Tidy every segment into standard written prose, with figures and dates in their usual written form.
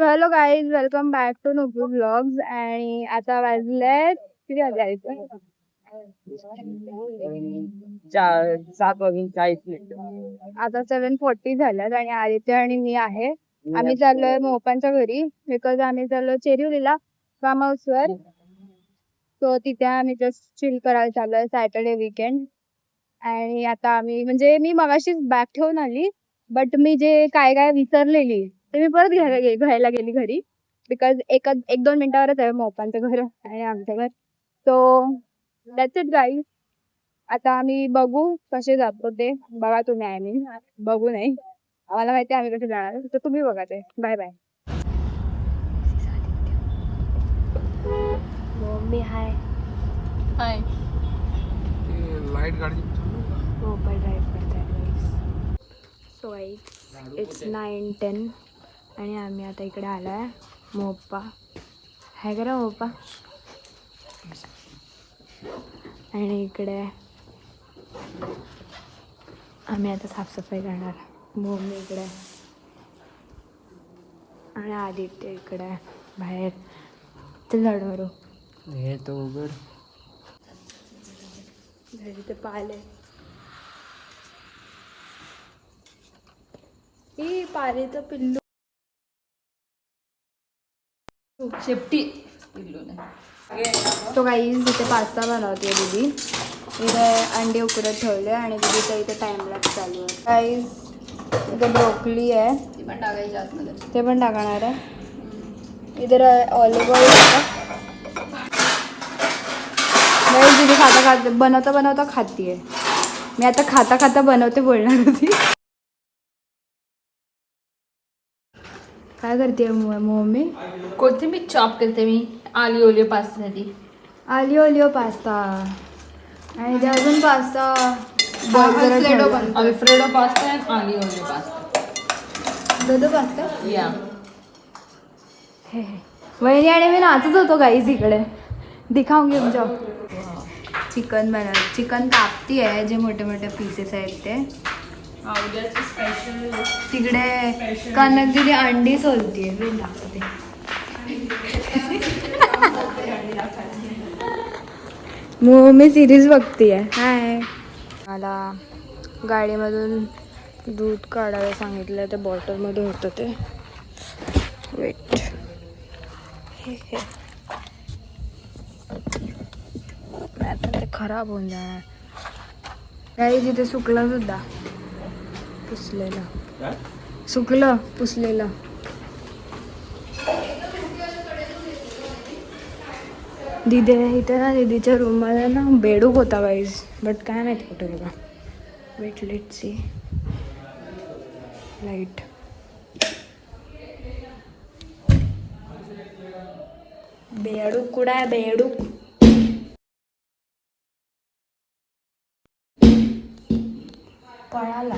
Hello guys, welcome back to Nupu blogs. आणि आता वाजलेत किती वाजले? 7:40. आता 7:40 झाल्यात आणि आदित्य आणि मी आहे. आम्ही चाललोय मोपांच्या घरी, बिकॉज आम्ही चाललो चेरिवलीला फार्म हाऊस वर. सो तिथे आम्ही जस्ट चिल करायला चाललोय, सॅटर्डे वीकेंड. आणि आता आम्ही म्हणजे मी मगाशीच बॅग ठेवून आली, बट मी जे काय काय विसरलेली ते मी परत घ्यायला गेली घरी, बिकॉज एक 2 मिनिटावरच आहे मोपांचं घर आणि आमचं घर. So that's it guys. आता आम्ही बघू कसे जातो ते. बघा तुम्ही, आय मीन बघू नाही, आम्हाला माहिती आम्ही कसे जाणार, तर तुम्ही बघा ते. Bye bye. Mummy hi hi. Light गाडी मोबाईल ड्राईव्ह करताय गाईस. सो गाईस, इट्स 9:10 आणि आम्ही आता इकडे आलो आहे मोपा. हाय करा मोपा. आणि इकडे आम्ही आता साफसफाई करणार. मम्मी इकडे आणि आदित्य इकडे बाहेर ते झाडावर. हे तो उघड. ते पाले ही पालेचं पिल्लू शेपटी पिल्लू नाही. तो गाईज इथे पास्ता बनवते दीदी. इथे अंडे उकडत ठेवले आणि दीदीचा इथे टाइमलॅप्स चालू आहे. गाईज इथे ब्रोकली आहे, ती पण टाकायची आतमध्ये. ते पण टाकणार आहे. इधर ऑलिव्ह ऑइल आहे. गाईज दीदी खाता बनवता खाती आहे. मी आता खाता बनवते बोलणार होती. काय करते मम्मी? कोथिंबीर चॉप करते मी आली ओलिओ पास्तासाठी. आलिओ पास्ता आणि ते अजून पास्ता अल्फ्रेडो पास्ता आणि आली ओलिओ पास्ता. दो पास्ता. या वहिनी आणि मी नाचत होतो गाईज इकडे. दिखाऊंगी तुमच्या. चिकन कापती आहे, जे मोठे मोठे पीसेस आहेत ते. तिकडे कनक दिदी अंडी सोलतीये. मी दाखवते. मी सिरीज बघतीये. हाय. मला गाडीमधून दूध काढायला सांगितलं, ते बॉटलमध्ये होतं ते. वेट. हे आता ते खराब होऊन जाणार. काही तिथे सुकलं सुद्धा. सुकलं पुसलेलं. दिदी इथे ना, दीदीच्या रूममध्ये ना बेडूक होता गाईज, बट काय माहिती कुठे गेला. Wait let see. लाईट बेडूक कुठं आहे? बेडूक पळाला.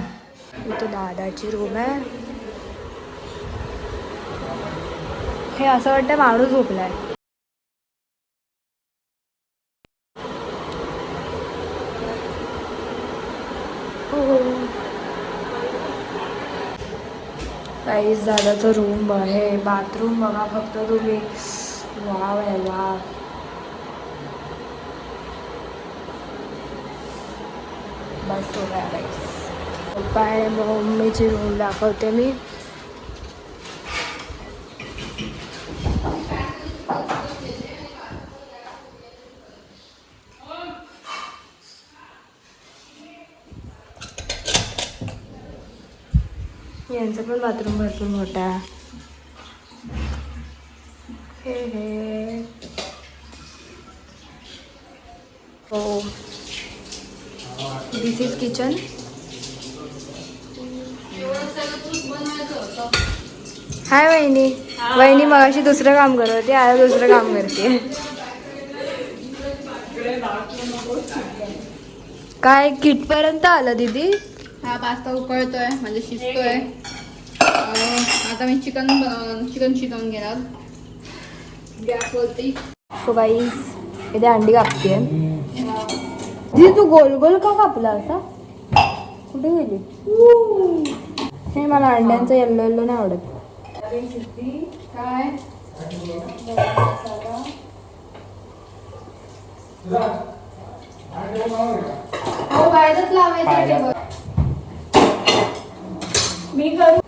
इथे दादाची रूम आहे. हे असं वाटतं माणूस झोपलाय. काहीच दादाचं रूम आहे. बाथरूम बघा फक्त तुम्ही. वाव आहे वाव. बस हो गया गाईस. पप्पा आणि मम्मीची रूम दाखवते मी. यांचं पण बाथरूम भरपूर मोठा आहे. हे हो, दिस इज किचन. हाय वहिनी. वहिनी मगाशी दुसरं काम करत होती, आता दुसरं काम करते. काय किटपर्यंत आलं दीदी? हा पास्ता उकळतोय म्हणजे शिजतोय. आता मी चिकन घेणार. गॅस वरती. सो गाईज इथे अंडी कापते. जी तू गोल गोल का कापला असा? कुठे गेली? हे मला अंड्यांचं येल्लो नाही आवडत. काय हो बाहेरच लावायचं मी करू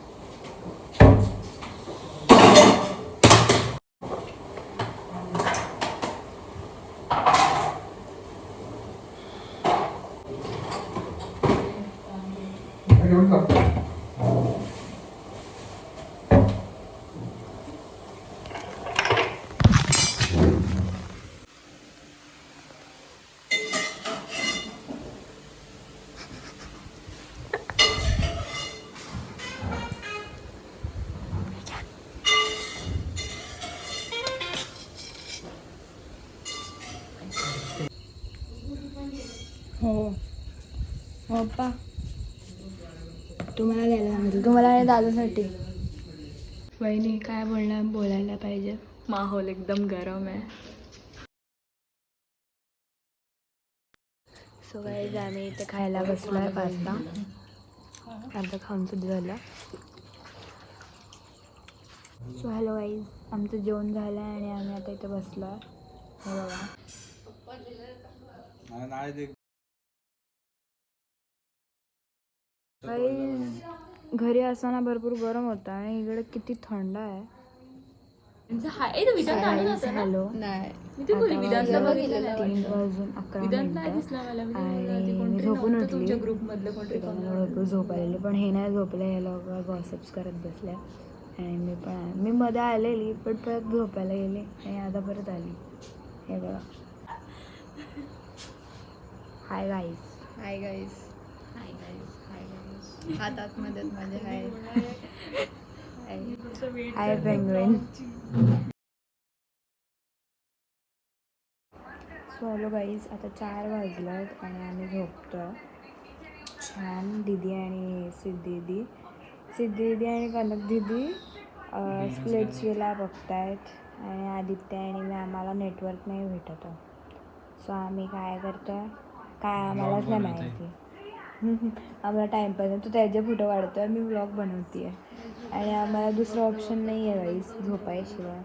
हो हो पप्पा तुम्हाला द्यायला सांगितलं तुम्हाला आणि दादासाठी. वहिनी काय बोलायला पाहिजे. माहोल एकदम गरम आहे. सो गाईज आम्ही इथे खायला बसलो आहे पास्ता. अर्धा खाऊन सुद्धा झालं. सो हॅलो गाईज आमचं जेवण झालं आहे आणि आम्ही आता इथे बसलो आहे. हे बघा घरी असताना भरपूर गरम होतं आणि इकडे किती थंड आहे. हॅलो 3:11 आणि मी झोपून उठली. भरपूर झोप आलेली पण हे नाही झोपले. हे लोक गॉसिप्स करत बसले आणि मी मध्ये आलेली पण परत झोपायला गेले आणि आता परत आली. हे बघा. Hi guys. Hi guys. Hi guys. Hi guys. हातात मदत माझे. हाय हाय पेंग्विन. सो हॅलो गाईज आता 4 वाजल्यात आणि आम्ही झोपतोय छान. दीदी आणि सिद्धी आणि कनक दीदी स्प्लिट्स विला बघतायत आणि आदित्य आणि मी आम्हाला नेटवर्क नाही भेटत. सो आम्ही काय करतोय काय आम्हालाच नाही माहिती. आम्हाला टाईमपास तो त्याचे फोटो काढतो आहे मी व्लॉग बनवते आहे आणि आम्हाला दुसरं ऑप्शन नाही आहे गाईज झोपायशिवाय.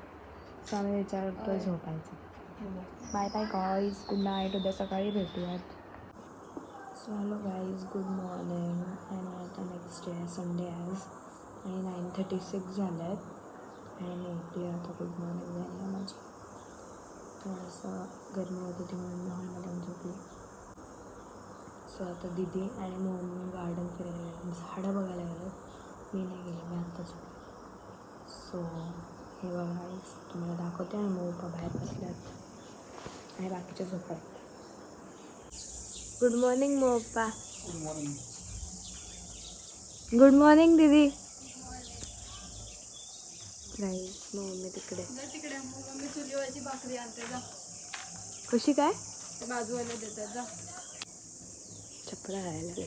सो आम्ही विचार करतो झोपायचं. Bye bye guys. Good night. उद्या सकाळी भेटूयात. So hello guys good morning. आणि आता नेक्स्ट डे संडे आज आणि 9:36 झाले आहेत आणि नेटली आता गुड मॉर्निंग झाली आहे माझी. थोडंसं गरमी होती ती म्हणून हॉलमध्ये झोपली. सो आता दीदी आणि मम्मी गार्डन फिरायला गेले. झाडं बघायला गेलं. मी नाही गेले. मी आत्ता झोपले. सो हे बघा गाईज तुम्हाला दाखवते आणि मग पप्पा बाहेर बसल्यात आणि बाकीच्या झोपत. गुड मॉर्निंग मग पप्पा. गुड मॉर्निंग दीदी. गाईज मम्मी तिकडे मम्मी चुलीवरची भाकरी आणते जा. कशी काय बाजूवाला देतात जा. चप्पल घालायला लागले.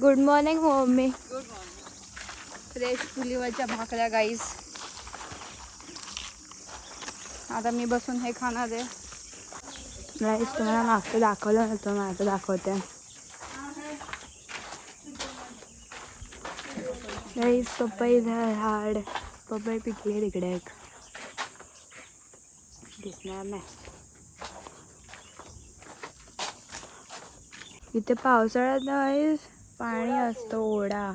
Good morning mummy. Good morning. Fresh चुलीवरच्या भाकऱ्या गाईज. आता मी बसून हे खाणार आहे. गाईज तुम्हाला मागचं दाखवलं नव्हतं मग आता दाखवते. गाईज पपई झाड पपई पिकली तिकडे एक दिसणार नाही. इथे पावसाळ्यात गाईज पाणी असतं ओढा.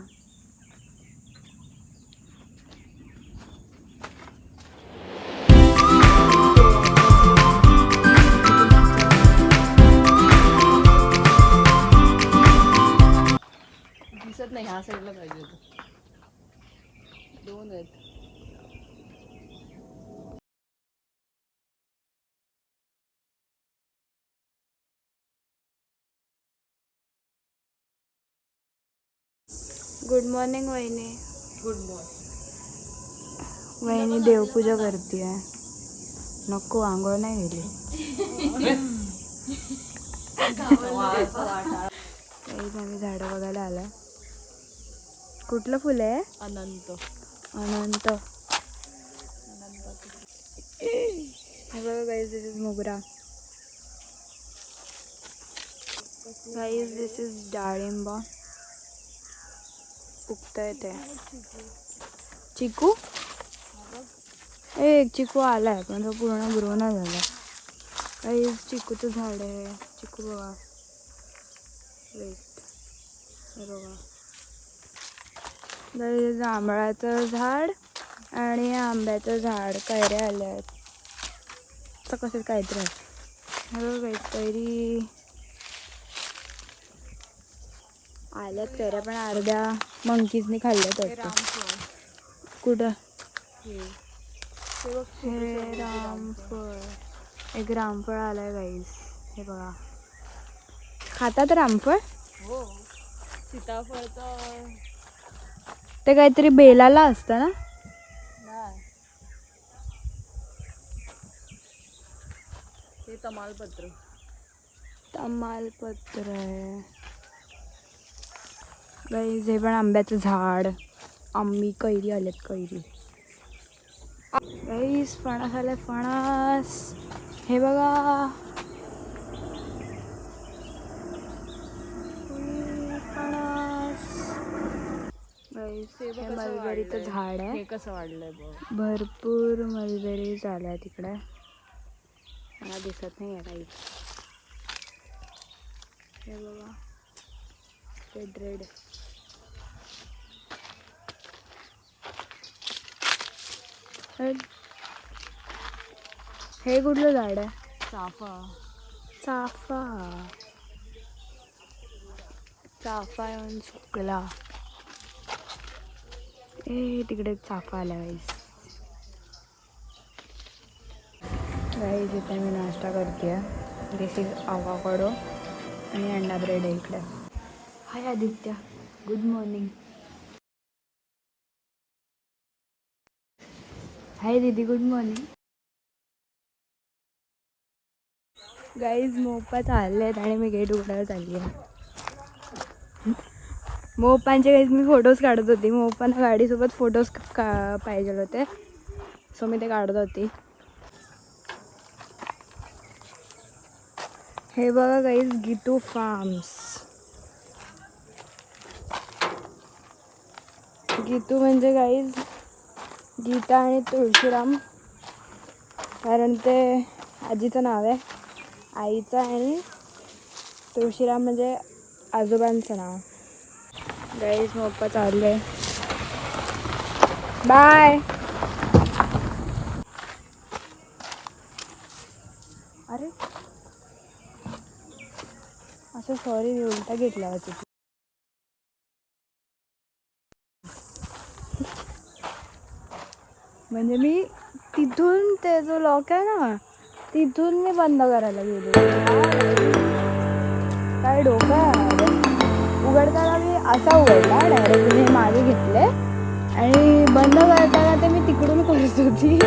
दिसत नाही. ह्या साईडला पाहिजे होतं. 2 आहेत. गुड मॉर्निंग वहिनी. Good morning. वहिनी देवपूजा करते आहे. नको आंघोळ नाही गेली. आम्ही झाडं बघायला आला. कुठलं फुल आहे? अनंत. अनंत. हे बघा guys, this is mogra. Guys, this is dalimba. उगता येते. चिकू एक चिकू आलाय पण तो पूर्ण ग्रो नाही झाला. काही चिकूचं झाड आहे. चिकू बघा. वेट, हे बघा. जांभळाचं झाड आणि आंब्याचं झाड. कैऱ्या आल्या आहेत. तर कसं काहीतरी आहे. हे बघा कैरी आल्यात. कैऱ्या पण अर्ध्या मंकीजनी खाल्ल्यात वाटतं. कुठं? हे रामफळ. एक रामफळ आलाय गाईस. हे बघा. खातात रामफळ? हो. सीताफळचं ते काहीतरी बेलाला असतं ना? नाही, हे तमालपत्र. तमालपत्र आहे गाईस. हे पण आंब्याचं झाड. आंबी कैरी आल्यात. कैरी गाईस. फणस आले. फणस हे बघा. फणस गाईस. हे मलबेरीचं झाड आहे. हे कसं वाढलंय बघ. भरपूर मलबेरी झाल्या तिकडे. मला दिसत नाही आहे काही. हे बघा. Red red. हे कुठलं झाड आहे? चाफा. चाफा. चाफा येऊन सुकला. तिकडे चाफा आला गाईस. गाईस, इथे मी नाश्ता करते. दिस इज आवाकाडो आणि अंडा ब्रेड आहे इकडे. हाय आदित्य, गुड मॉर्निंग. हाय दीदी, गुड मॉर्निंग. गाईज, मोपा चालले आहेत आणि मी गेट उघडायला चालली आहे. मोपांचे गाईज मी फोटोज काढत होती. मोपांना गाडीसोबत फोटोज पाहिजे होते, सो मी ते काढत होती. हे बघा गाईज, गीतू फार्म्स. गीतू म्हणजे गाईज गीता आणि तुळशीराम, कारण ते आजीचं नाव आहे. आईचं आणि तुळशीराम म्हणजे आजोबांचं नाव. गाईज, मोप्पा चालले. बाय. अरे असं सॉरी, मी उलटा घेतला होता. म्हणजे मी तिथून ते जो लॉक आहे ना, तिथून मी बंद करायला गेलो. काय डोकं आहे. उघडताना मी असा उघडला डायरेक्ट. मी मागे घेतले आणि बंद करताना ते मी तिकडून करत होती.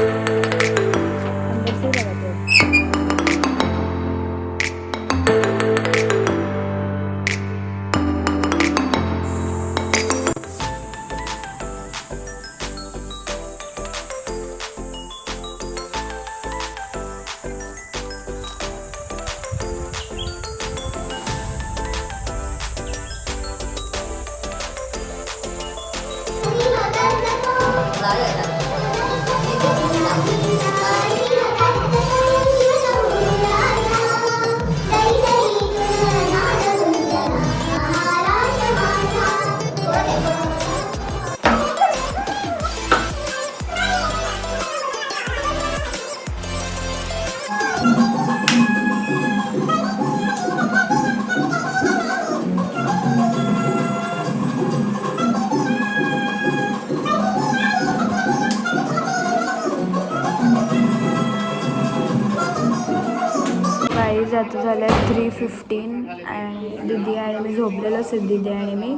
गाईज, आता झालं 3:15 आणि दीदी आणि मी झोपलेलो असते. दीदी आणि मी,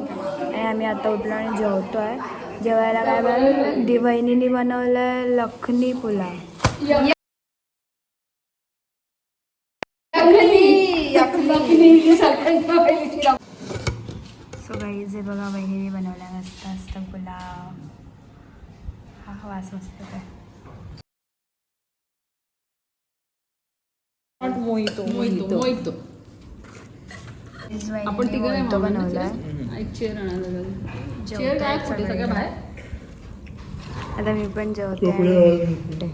आणि आम्ही आता उठलो आणि जेवतो आहे. जेवायला काय बनवलं? वहिनीने बनवलं आहे लखनी पुलाव. सो गाईज हे बघा बहिणीने बनवला मस्त मस्त पुलाव. हा वास मस्त काय. मोहितो मोहितो मोहितो आपण तिघं नाही बनवलाय. एक चेअर आणायला चेअर काय कुठे सगळ्या बाहेर. आता मी पण जेवते.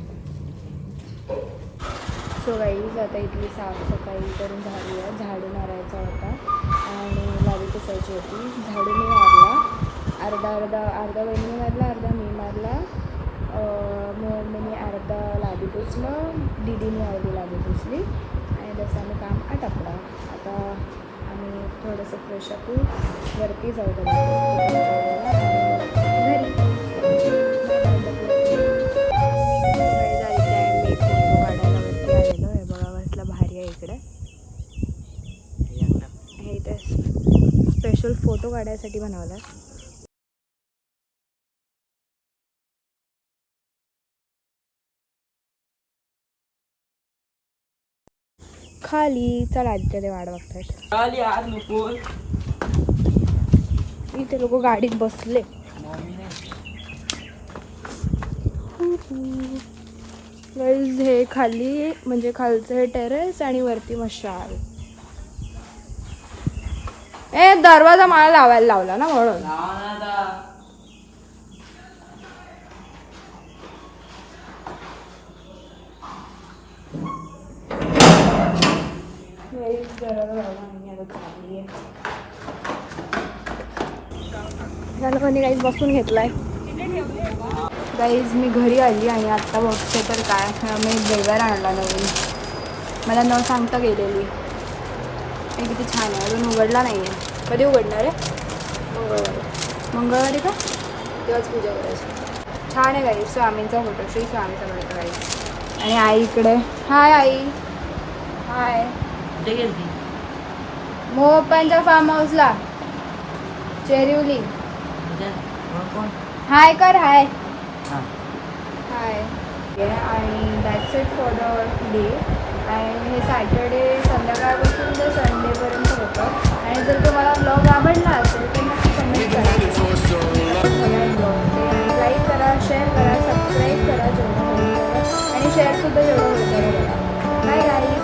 सो गाईज आता इथली साफसफाई करून झाली आहे. झाडू मारायचा होता आणि लादी पुसायची होती. झाडू मी मारला अर्धा बहिणीने मारला, अर्धा मी मारला. मम्मीने अर्धा लादी पुसलं, दीदीने अर्धी लादी पुसली आणि बस आम्ही काम आटपलं. आता आम्ही थोडंसं फ्रेश अप वरती जाऊ घरी. स्पेशल फोटो काढायसाठी बनवला. खाली चला आदित्य ते वाट बघतायत. खाली आज नको. इथे लोक गाडीत बसले. गाईज हे खाली म्हणजे खालचं हे टेरेस आणि वरती मशाल. दरवाजा मला लावायला लावला ना म्हणून. गाईज बसून घेतलाय. गाईज मी घरी आली आणि आत्ता बघते तर काय मी बेगर आणला नवीन. मला न सांगता गेलेली. हे किती छान आहे. अजून उघडला नाही आहे. कधी उघडणार आहे? मंगळवारी का? तेव्हाच पूजा करायची. छान आहे गाईज. स्वामींचा फोटो. श्री स्वामी समर्थ गाईज. आणि आई इकडे. हाय आई. हाय. मोहपांच्या फार्म हाऊसला चेरिवली. हाय कर. हाय हाय. आणि that's it for the day. आणि हे सॅटर्डे संध्याकाळपासून ते संडेपर्यंत होतं. आणि जर तुम्हाला ब्लॉग आवडला असेल तर नक्की कमेंट करा, लाईक करा, शेअर करा, सबस्क्राईब करा जेवढं आणि शेअरसुद्धा जेवढं होतं करा. Bye guys.